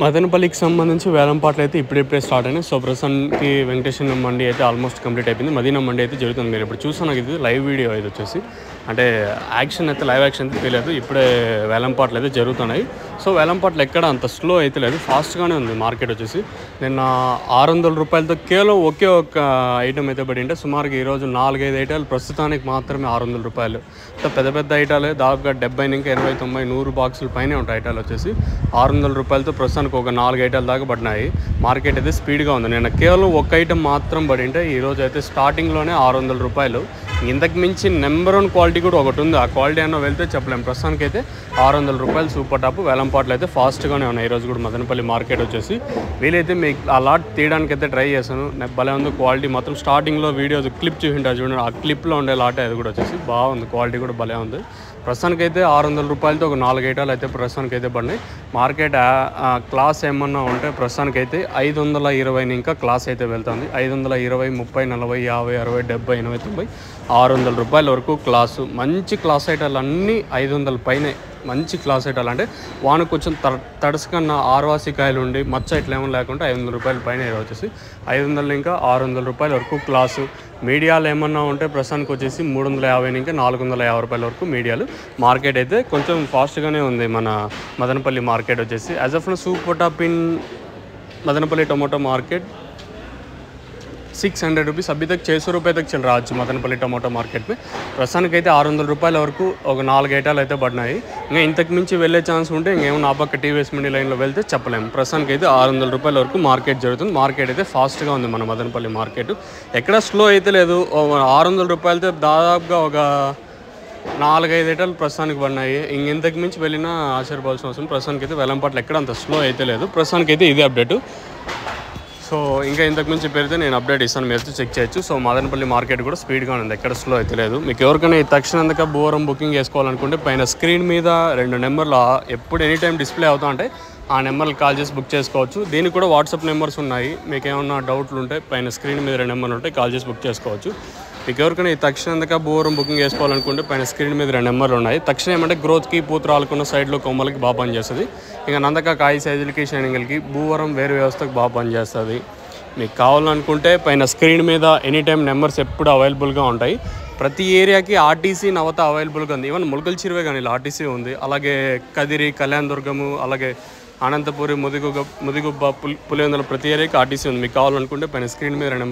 మదనపల్లికి సంబంధించి వేలంపాట్లు అయితే ఇప్పుడిప్పుడే స్టార్ట్ అయినాయి. సో ప్రస్తుతానికి వెంకటేశ్వర మండి అయితే ఆల్మోస్ట్ కంప్లీట్ అయిపోయింది. మదీనా మండి అయితే జరుగుతుంది. మీరు ఇప్పుడు చూస్తున్నారు, ఇది లైవ్ వీడియో ఇది వచ్చేసి, అంటే యాక్షన్ అయితే లైవ్ యాక్షన్ అయితే తెలియదు. ఇప్పుడే వేలంపాట్లు అయితే జరుగుతున్నాయి. సో వేలంపాట్లు ఎక్కడ అంత స్లో అయితే లేదు, ఫాస్ట్గానే ఉంది మార్కెట్ వచ్చేసి. నిన్న 600 రూపాయలతో కేవలం ఒకే ఒక ఐటమ్ అయితే పడి ఉంటే సుమారుగా ఈరోజు 4-5 ఐటాలు ప్రస్తుతానికి మాత్రమే 600 రూపాయలు. పెద్ద పెద్ద ఐటాలే దాదాపుగా 70 ఇంకా 80, 90, 100 బాక్సుల పైనే ఉంటాయి ఐటాలు వచ్చేసి. 600 రూపాయలతో ప్రస్తుతానికి ఒక 4 ఐటాలు దాకా పడినాయి. మార్కెట్ అయితే స్పీడ్గా ఉంది. నేను కేవలం ఒక ఐటమ్ మాత్రం పడి ఉంటే ఈరోజు అయితే స్టార్టింగ్లోనే 600 రూపాయలు. ఇంతకు మించి నెంబర్ 1 క్వాలిటీ కూడా ఒకటి ఉంది. ఆ క్వాలిటీ అన్న వెళ్తే చెప్పలేము. ప్రస్తుతానికి అయితే 600 రూపాయలు సూపర్ టాప్. వేలంపాట్లు అయితే ఫాస్ట్గానే ఉన్నాయి ఈరోజు కూడా మదనపల్లి మార్కెట్ వచ్చేసి. వీలైతే మీకు ఆ లాట్ తీయడానికి అయితే ట్రై చేశాను. భలే ఉంది క్వాలిటీ మాత్రం. స్టార్టింగ్లో వీడియో క్లిప్ చూసింటా చూడండి, ఆ క్లిప్లో ఉండే లాట్ అది కూడా వచ్చేసి బాగుంది, క్వాలిటీ కూడా భలే ఉంది. ప్రస్తుతానికి అయితే 600 రూపాయలతో ఒక 4 ఐటాలు అయితే ప్రస్తుతానికి అయితే పడినాయి. మార్కెట్ క్లాస్ ఏమన్నా ఉంటే ప్రస్తుతానికి అయితే 520 ఇంకా క్లాస్ అయితే వెళ్తుంది. 520, 30, 40, 50, 60, 70, 80, 90, 600 రూపాయల వరకు క్లాసు. మంచి క్లాస్ ఐటాలు అన్నీ 500 పైనే. మంచి క్లాస్ ఐటాలు అంటే వాన కొంచెం తడుసుకన్న ఆర్వాసి కాయలు ఉండి మచ్చ ఇట్లా ఏమో లేకుండా 500 రూపాయల పైన వచ్చేసి 500 ఇంకా 600 రూపాయల వరకు క్లాసు. మీడియాలు ఏమన్నా ఉంటే ప్రస్తుతానికి వచ్చేసి 350 ఇంకా 450 రూపాయల వరకు మీడియాలు. మార్కెట్ అయితే కొంచెం ఫాస్ట్గానే ఉంది మన మదనపల్లి మార్కెట్ వచ్చేసి. As of super top in Madanapalle tomato market 600 rupees अभी तक 600 रुपये तक चल रहा है मदनपल्ली टमाटो मार्केट में. ప్రస్తుతానికి అయితే 600 రూపాయల వరకు ఒక 4 ఐటాలు అయితే పడినాయి. ఇంకా ఇంతకు మించి వెళ్ళే ఛాన్స్ ఉంటే ఇంకేమో నా పక్క టీవీఎస్ మండి లైన్లో వెళ్తే చెప్పలేము. ప్రస్తుతానికి అయితే 600 రూపాయల వరకు మార్కెట్ జరుగుతుంది. మార్కెట్ అయితే ఫాస్ట్గా ఉంది మన మదనపల్లి మార్కెట్. ఎక్కడ స్లో అయితే లేదు. 600 రూపాయలతో దాదాపుగా ఒక 4-5 ఐటాలు ప్రస్తుతానికి పడినాయి. ఇంతకు మించి వెళ్ళినా ఆశ్చర్యపోవాల్సిన అవసరం. ప్రస్తుతానికి అయితే వేలంపాట్లు ఎక్కడ అంత స్లో అయితే లేదు. ప్రస్తుతానికి అయితే ఇదే అప్డేట్. సో ఇంకా ఇంతకు మించి పెరిగితే నేను అప్డేట్ ఇస్తాను, మీరు చెక్ చేయొచ్చు. సో మదనపల్లి మార్కెట్ కూడా స్పీడ్గా ఉంది, ఎక్కడ స్లో అయితే లేదు. మీకు ఎవరికైనా ఈ తక్షణందుక భూవరం బుకింగ్ చేసుకోవాలనుకుంటే పైన స్క్రీన్ మీద 2 నెంబర్లు ఎప్పుడు ఎనీ టైం డిస్ప్లే అవుతా ఉంటాయి. ఆ నెంబర్లు కాల్ చేసి బుక్ చేసుకోవచ్చు. దీనికి కూడా వాట్సాప్ నెంబర్స్ ఉన్నాయి. మీకు ఏమన్నా డౌట్లు ఉంటే పైన స్క్రీన్ మీద 2 నెంబర్లు ఉంటాయి, కాల్ చేసి బుక్ చేసుకోవచ్చు. మీకు ఎవరికైనా ఈ తక్షణందుక భూవరం బుకింగ్ చేసుకోవాలనుకుంటే పైన స్క్రీన్ మీద 2 నెంబర్లు ఉన్నాయి. తక్షణం ఏమంటే గ్రోత్కి, పూతరాలకున్న సైడ్లో కొమ్మలకి బాగా పనిచేస్తుంది. ఇంకా నందక కాయ సైజులకి, షైనింగ్లకి భూవరం వేరు వ్యవస్థకు బాగా పనిచేస్తుంది. మీకు కావాలనుకుంటే పైన స్క్రీన్ మీద ఎనీ టైం నెంబర్స్ ఎప్పుడు అవైలబుల్గా ఉంటాయి. ప్రతి ఏరియాకి ఆర్టీసీ నవత అవైలబుల్గా ఉంది. ఈవెన్ ములకల చిరువే కానీ ఆర్టీసీ ఉంది. అలాగే కదిరి, కళ్యాణదుర్గము, అలాగే అనంతపురి, ముదిగుబ్బ, పులివెందుల ప్రతి ఏరియాకి ఆర్టీసీ ఉంది. మీకు కావాలనుకుంటే పైన స్క్రీన్ మీద 2 నెంబర్